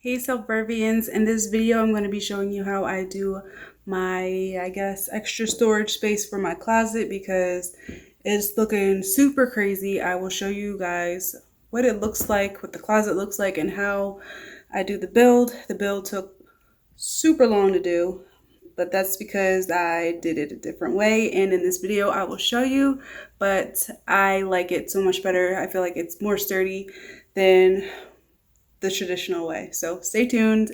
Hey Suburbians, in this video I'm going to be showing you how I do my, extra storage space for my closet because it's looking super crazy. I will show you guys what it looks like, what the closet looks like, and how I do the build. The build took super long to do, but that's because I did it a different way, and in this video I will show you, but I like it so much better. I feel like it's more sturdy than the traditional way. So stay tuned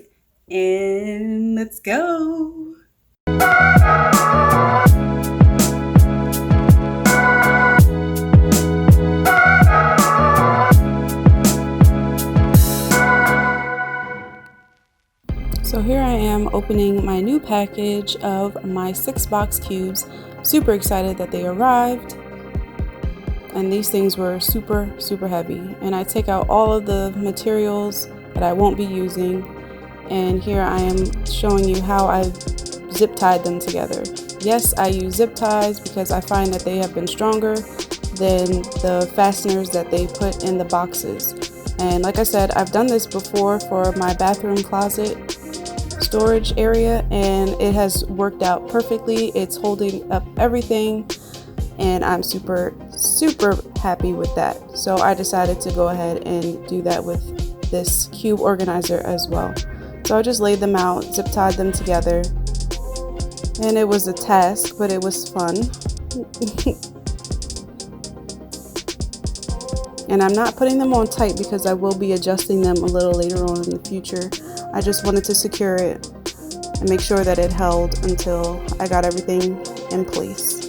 and let's go. So here I am opening my new package of my 6-box cubes. Super excited that they arrived. And these things were super heavy, and I take out all of the materials that I won't be using, and here I am showing you how I've zip tied them together. Yes, I use zip ties because I find that they have been stronger than the fasteners that they put in the boxes. And like I said, I've done this before for my bathroom closet storage area, and it has worked out perfectly. It's holding up everything, and I'm super happy with that. So I decided to go ahead and do that with this cube organizer as well. So I just laid them out, zip tied them together, and it was a task, but it was fun. And I'm not putting them on tight because I will be adjusting them a little later on in the future. I just wanted to secure it and make sure that it held until I got everything in place.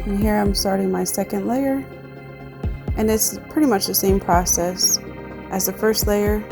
And here I'm starting my second layer, and it's pretty much the same process as the first layer.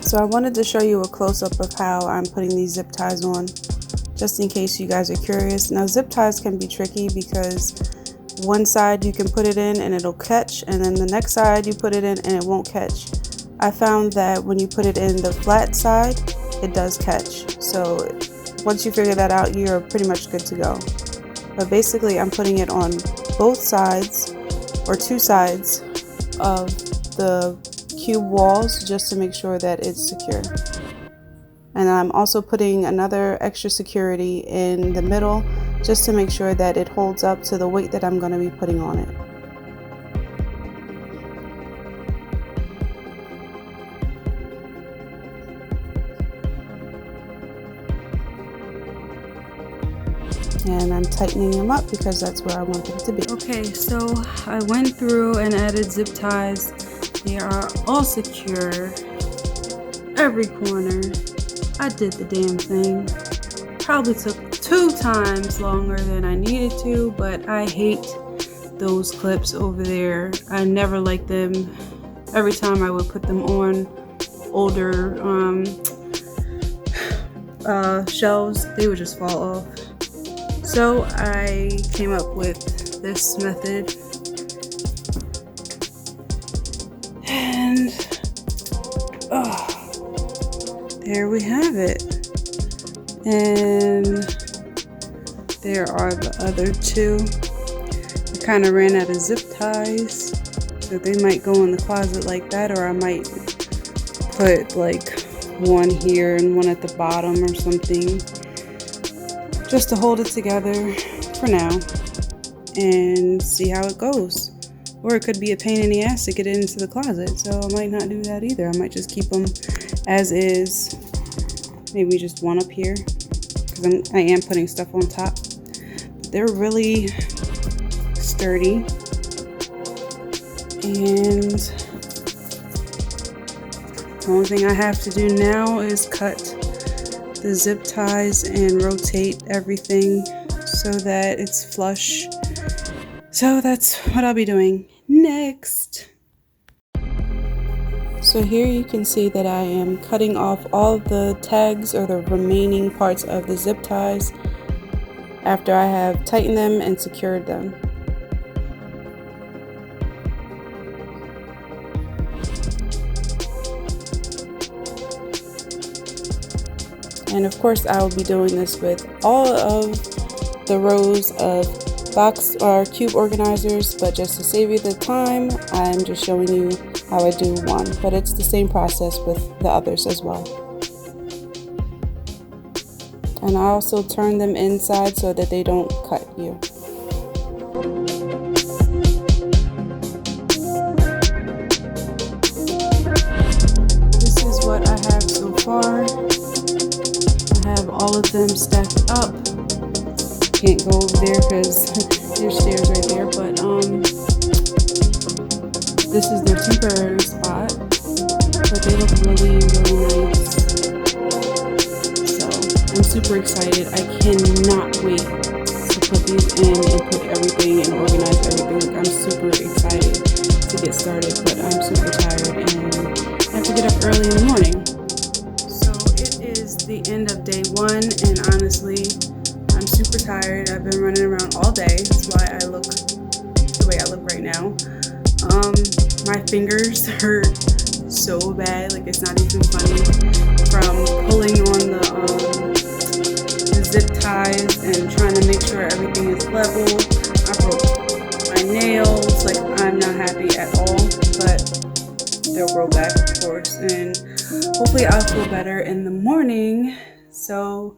So I wanted to show you a close-up of how I'm putting these zip ties on, just in case you guys are curious. Now, zip ties can be tricky because one side you can put it in and it'll catch, and then the next side you put it in and it won't catch. I found that when you put it in the flat side, it does catch. So once you figure that out, you're pretty much good to go. But basically, I'm putting it on both sides, or two sides of the cube walls, just to make sure that it's secure. And I'm also putting another extra security in the middle, just to make sure that it holds up to the weight that I'm going to be putting on it. And I'm tightening them up because that's where I want them to be. Okay, so I went through and added zip ties. They are all secure. Every corner. I did the damn thing. probably took 2 times longer than I needed to, but I hate those clips over there. I never liked them. Every time I would put them on older shelves, they would just fall off. So I came up with this method, and there we have it. And there are the other 2. I kind of ran out of zip ties, so they might go in the closet like that, or I might put like one here and one at the bottom or something, just to hold it together for now and see how it goes. Or it could be a pain in the ass to get it into the closet, so I might not do that either. I might just keep them as is, maybe just one up here, because I am putting stuff on top. They're really sturdy, and the only thing I have to do now is cut the zip ties and rotate everything so that it's flush. So that's what I'll be doing next. So here you can see that I am cutting off all the tags or the remaining parts of the zip ties after I have tightened them and secured them. And of course I will be doing this with all of the rows of box or cube organizers, but just to save you the time, I'm just showing you how I do one, but it's the same process with the others as well. And I also turn them inside so that they don't cut you. This is what I have so far. I have all of them stacked up. Can't go over there because there's stairs right there, but this is their temporary spot, but they look really nice. So I'm super excited. I cannot wait to put these in and put everything and organize everything. Like, I'm super excited to get started, but I'm super tired and I have to get up early in the morning. So it is the end of day 1, and honestly, I'm super tired. I've been running around all day. That's why I look the way I look right now. My fingers hurt so bad, like it's not even funny, from pulling on the zip ties and trying to make sure everything is level. I broke my nails. Like, I'm not happy at all, but they'll grow back, of course, and hopefully I'll feel better in the morning. So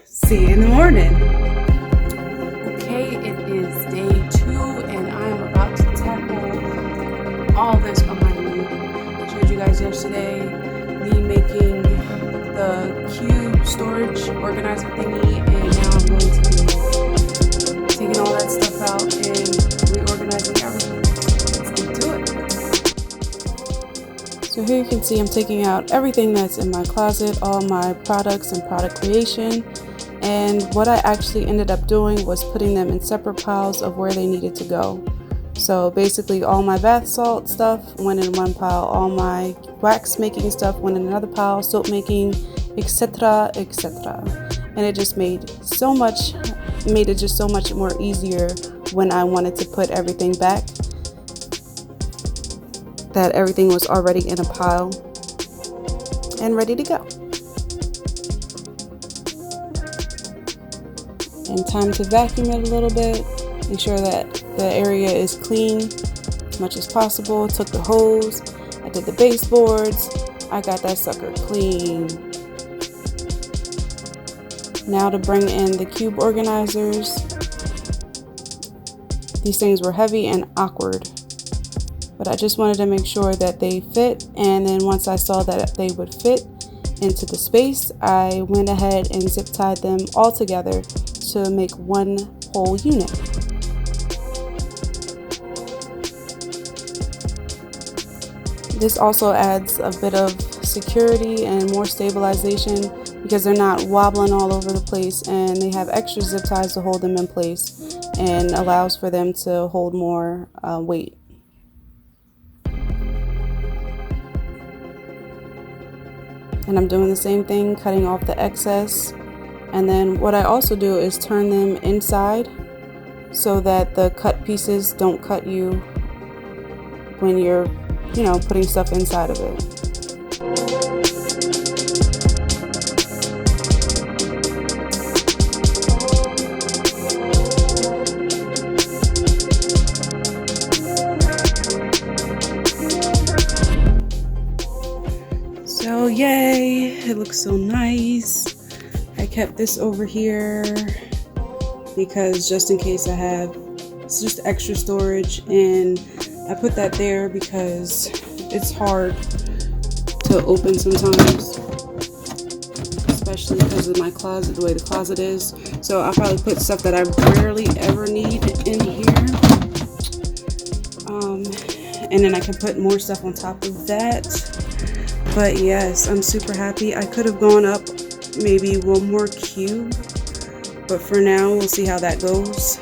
see you in the morning. Okay, it is day 2 and I'm about to tackle all this behind me. I showed you guys yesterday me making the cube storage organizer thingy, and now I'm going to be taking all that stuff out and reorganizing everything. Let's get to it. So here you can see I'm taking out everything that's in my closet, all my products and product creation. And what I actually ended up doing was putting them in separate piles of where they needed to go. So basically all my bath salt stuff went in one pile, all my wax making stuff went in another pile, soap making, etc., etc. And it just made it just so much more easier when I wanted to put everything back, that everything was already in a pile and ready to go. And time to vacuum it a little bit, make sure that the area is clean as much as possible. Took the hose, I did the baseboards, I got that sucker clean. Now to bring in the cube organizers. These things were heavy and awkward, but I just wanted to make sure that they fit, and then once I saw that they would fit into the space, I went ahead and zip tied them all together to make one whole unit. This also adds a bit of security and more stabilization because they're not wobbling all over the place, and they have extra zip ties to hold them in place and allows for them to hold more weight. And I'm doing the same thing, cutting off the excess. And then what I also do is turn them inside so that the cut pieces don't cut you when you're, putting stuff inside of it. So yay, it looks so nice. I kept this over here because just in case it's just extra storage, and I put that there because it's hard to open sometimes, especially because of my closet, the way the closet is. So I'll probably put stuff that I rarely ever need in here. And then I can put more stuff on top of that. But yes, I'm super happy. I could have gone up maybe one more cube, but for now we'll see how that goes.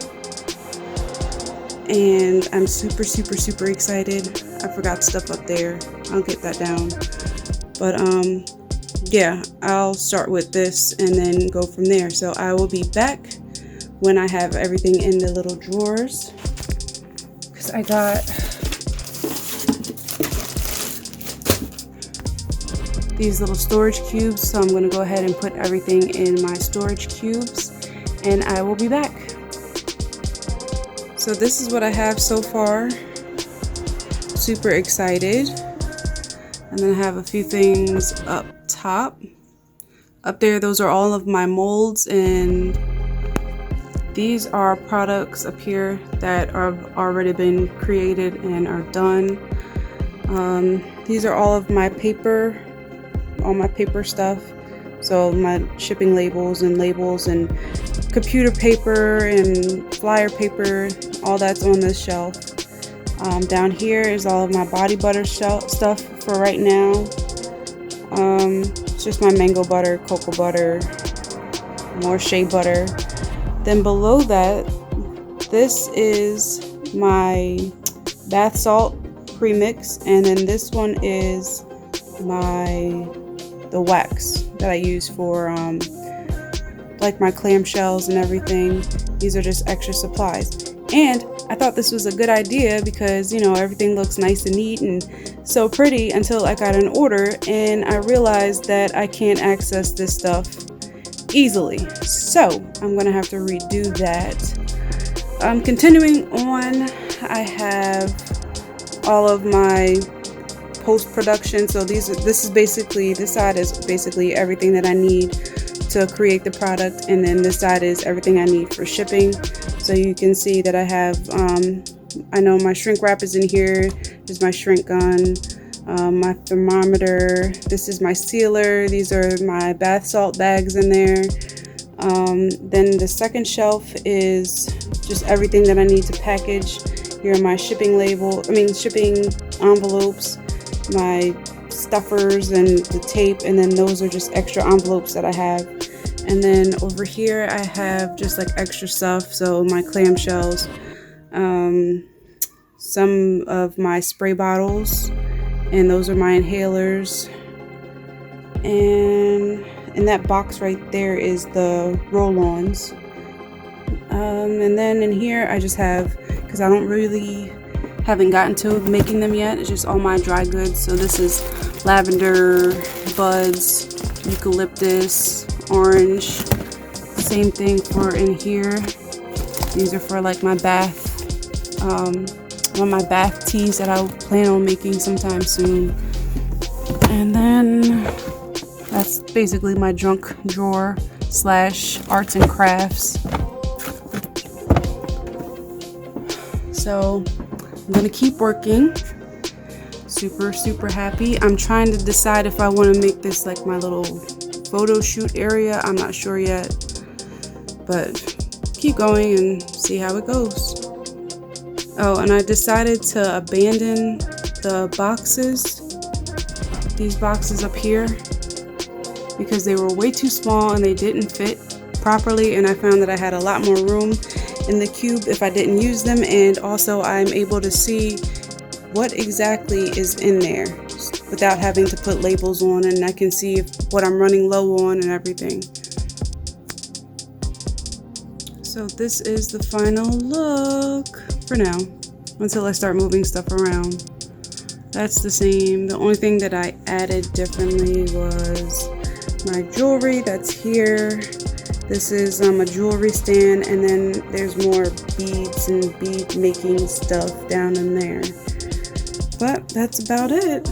And I'm super excited. I forgot stuff up there. I'll get that down. But yeah, I'll start with this and then go from there. So I will be back when I have everything in the little drawers, because I got these little storage cubes. So I'm going to go ahead and put everything in my storage cubes, and I will be back. So this is what I have so far. Super excited. And then I have a few things up top. Up there, those are all of my molds, and these are products up here that have already been created and are done. These are all of my paper, all my paper stuff. So my shipping labels and computer paper and flyer paper, all that's on this shelf. Down here is all of my body butter stuff for right now. It's just my mango butter, cocoa butter, more shea butter. Then below that, this is my bath salt premix, and then this one is the wax that I use for like my clamshells and everything. These are just extra supplies. And I thought this was a good idea because, everything looks nice and neat and so pretty, until I got an order and I realized that I can't access this stuff easily. So I'm going to have to redo that. Continuing on, I have all of my post-production. So this side is basically everything that I need to create the product, and then this side is everything I need for shipping. So you can see that I have, I know my shrink wrap is in here. There's my shrink gun, my thermometer. This is my sealer. These are my bath salt bags in there. Then the second shelf is just everything that I need to package. Here are my shipping envelopes, my stuffers and the tape, and then those are just extra envelopes that I have. And then over here I have just like extra stuff, so my clamshells, some of my spray bottles, and those are my inhalers. And in that box right there is the roll-ons. And then in here I just have, because I haven't gotten to making them yet, it's just all my dry goods. So this is lavender buds, eucalyptus, orange. Same thing for in here. These are for like my bath, one of my bath teas that I plan on making sometime soon. And then that's basically my junk drawer / arts and crafts. So I'm gonna keep working. Super happy. I'm trying to decide if I want to make this like my little photo shoot area. I'm not sure yet, but keep going and see how it goes. Oh, and I decided to abandon the boxes, these boxes up here, because they were way too small and they didn't fit properly, and I found that I had a lot more room in the cube if I didn't use them, and also I'm able to see what exactly is in there without having to put labels on, and I can see what I'm running low on and everything. So this is the final look for now, until I start moving stuff around. That's the same. The only thing that I added differently was my jewelry that's here. This is a jewelry stand, and then there's more beads and bead making stuff down in there. But that's about it.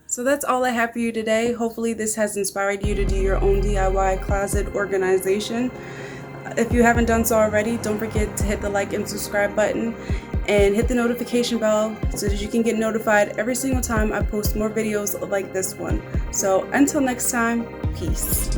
So that's all I have for you today. Hopefully this has inspired you to do your own DIY closet organization. If you haven't done so already, don't forget to hit the like and subscribe button and hit the notification bell so that you can get notified every single time I post more videos like this one. So until next time, peace.